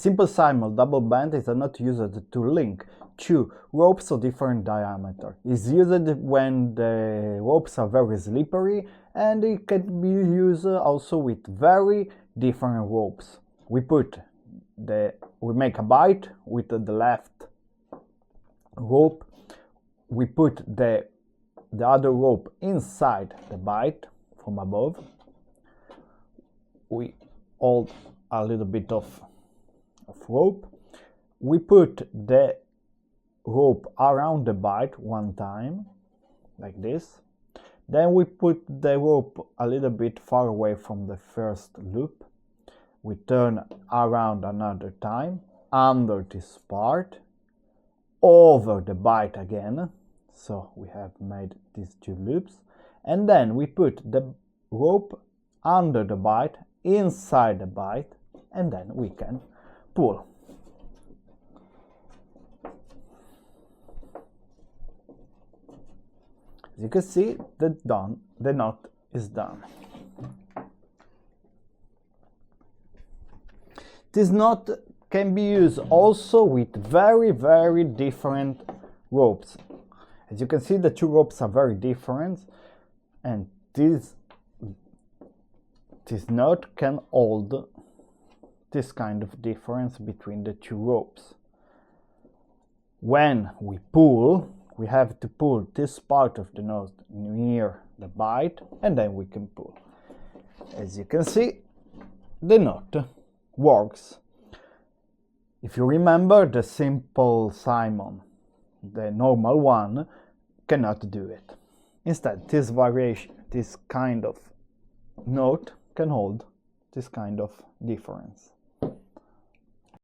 simple Simon double band is not used to link two ropes of different diameter. It's used when the ropes are very slippery, and it can be used also with very different ropes. We make a bight with the left rope. We put the other rope inside the bight from above. We hold a little bit of rope. We put the rope around the bight one time, like this. Then we put the rope a little bit far away from the first loop. We turn around another time, under this part, over the bight again. So we have made these two loops. And then we put the rope under the bight, inside the bight, and then we can pull. As you can see, the knot is done. This knot can be used also with very, very different ropes. As you can see, the two ropes are very different, and this knot can hold this kind of difference between the two ropes. When we pull, we have to pull this part of the knot near the bight, and then we can pull. As you can see, the knot works. If you remember, the simple Simon, the normal one, cannot do it. Instead, this variation, this kind of knot can hold this kind of difference.